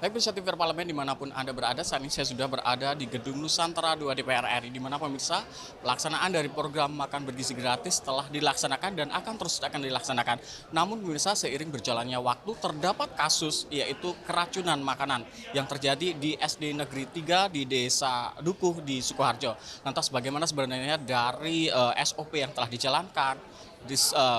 Baik pemirsa TV Parlemen dimanapun Anda berada, saat ini saya sudah berada di Gedung Nusantara 2 DPR RI, di mana pemirsa pelaksanaan dari program makan bergizi gratis telah dilaksanakan dan akan dilaksanakan. Namun pemirsa seiring berjalannya waktu terdapat kasus yaitu keracunan makanan yang terjadi di SD Negeri 3 di Desa Dukuh di Sukoharjo. Lantas bagaimana sebenarnya dari SOP yang telah dijalankan,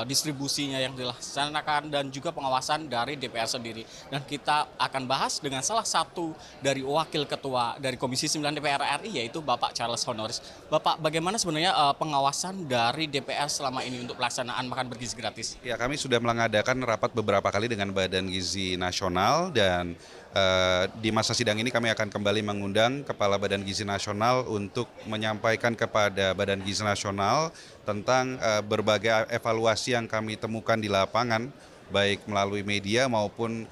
distribusinya yang dilaksanakan dan juga pengawasan dari DPR sendiri. Dan kita akan bahas dengan salah satu dari wakil ketua dari Komisi 9 DPR RI yaitu Bapak Charles Honoris. Bapak, bagaimana sebenarnya pengawasan dari DPR selama ini untuk pelaksanaan makan bergizi gratis? Ya, kami sudah mengadakan rapat beberapa kali dengan Badan Gizi Nasional dan di masa sidang ini kami akan kembali mengundang Kepala Badan Gizi Nasional untuk menyampaikan kepada Badan Gizi Nasional tentang berbagai evaluasi yang kami temukan di lapangan, baik melalui media maupun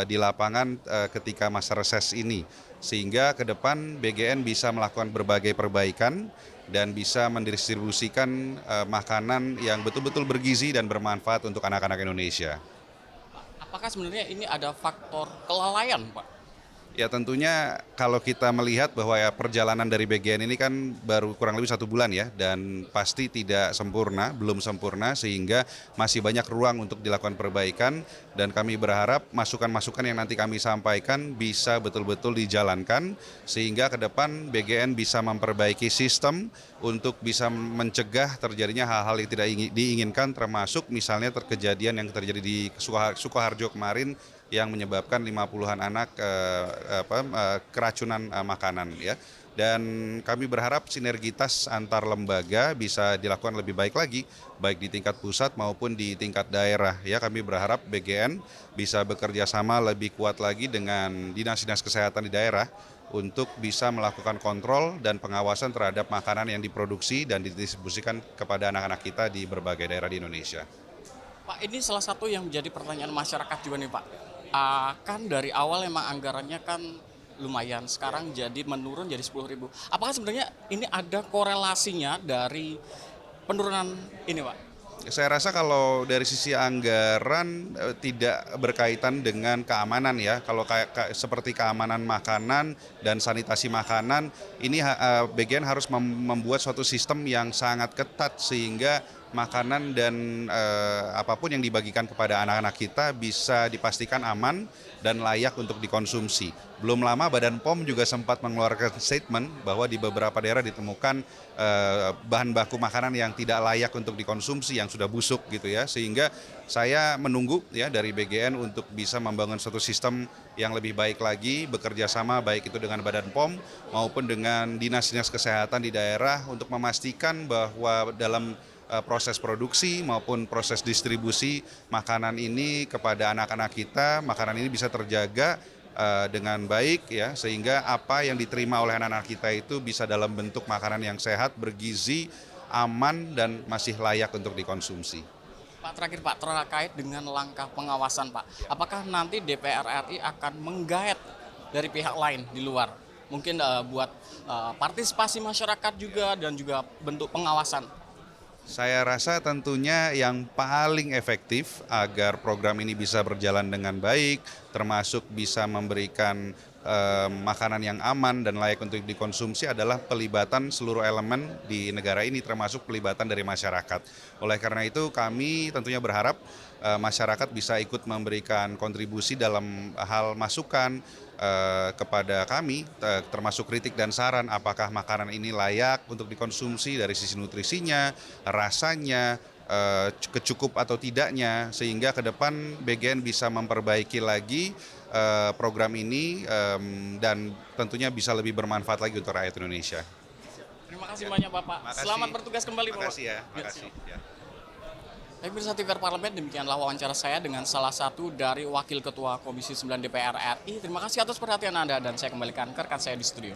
di lapangan ketika masa reses ini. Sehingga ke depan BGN bisa melakukan berbagai perbaikan dan bisa mendistribusikan makanan yang betul-betul bergizi dan bermanfaat untuk anak-anak Indonesia. Apakah sebenarnya ini ada faktor kelalaian, Pak? Ya tentunya kalau kita melihat bahwa ya perjalanan dari BGN ini kan baru kurang lebih 1 bulan ya, dan pasti tidak sempurna, belum sempurna, sehingga masih banyak ruang untuk dilakukan perbaikan, dan kami berharap masukan-masukan yang nanti kami sampaikan bisa betul-betul dijalankan sehingga ke depan BGN bisa memperbaiki sistem untuk bisa mencegah terjadinya hal-hal yang tidak diinginkan, termasuk misalnya kejadian yang terjadi di Sukoharjo kemarin yang menyebabkan 50-an anak keracunan makanan ya. Dan kami berharap sinergitas antar lembaga bisa dilakukan lebih baik lagi, baik di tingkat pusat maupun di tingkat daerah ya. Kami berharap BGN bisa bekerja sama lebih kuat lagi dengan dinas-dinas kesehatan di daerah untuk bisa melakukan kontrol dan pengawasan terhadap makanan yang diproduksi dan didistribusikan kepada anak-anak kita di berbagai daerah di Indonesia. Pak, ini salah satu yang menjadi pertanyaan masyarakat juga nih, Pak. Kan dari awal emang anggarannya kan lumayan, sekarang jadi menurun jadi 10.000. Apakah sebenarnya ini ada korelasinya dari penurunan ini, Pak? Saya rasa kalau dari sisi anggaran tidak berkaitan dengan keamanan ya. Kalau seperti keamanan makanan dan sanitasi makanan, ini BGN harus membuat suatu sistem yang sangat ketat sehingga makanan dan apapun yang dibagikan kepada anak-anak kita bisa dipastikan aman dan layak untuk dikonsumsi. Belum lama Badan POM juga sempat mengeluarkan statement bahwa di beberapa daerah ditemukan bahan baku makanan yang tidak layak untuk dikonsumsi, yang sudah busuk gitu ya. Sehingga saya menunggu ya dari BGN untuk bisa membangun suatu sistem yang lebih baik lagi, bekerja sama baik itu dengan Badan POM maupun dengan dinas-dinas kesehatan di daerah untuk memastikan bahwa dalam proses produksi maupun proses distribusi makanan ini kepada anak-anak kita, makanan ini bisa terjaga dengan baik ya, sehingga apa yang diterima oleh anak-anak kita itu bisa dalam bentuk makanan yang sehat, bergizi, aman, dan masih layak untuk dikonsumsi. Pak, terakhir Pak, terkait dengan langkah pengawasan Pak, apakah nanti DPR RI akan menggaet dari pihak lain di luar? Mungkin buat partisipasi masyarakat juga dan juga bentuk pengawasan. Saya rasa tentunya yang paling efektif agar program ini bisa berjalan dengan baik, termasuk bisa memberikan makanan yang aman dan layak untuk dikonsumsi adalah pelibatan seluruh elemen di negara ini, termasuk pelibatan dari masyarakat. Oleh karena itu kami tentunya berharap masyarakat bisa ikut memberikan kontribusi dalam hal masukan kepada kami, termasuk kritik dan saran apakah makanan ini layak untuk dikonsumsi dari sisi nutrisinya, rasanya, kecukup atau tidaknya, sehingga ke depan BGN bisa memperbaiki lagi program ini dan tentunya bisa lebih bermanfaat lagi untuk rakyat Indonesia. Terima kasih banyak Bapak. Makasih. Selamat bertugas kembali Bapak. Makasih ya, makasih. Ya. Baik pemirsa TV Parlemen, demikianlah wawancara saya dengan salah satu dari Wakil Ketua Komisi 9 DPR RI. Terima kasih atas perhatian Anda dan saya kembalikan ke rekan saya di studio.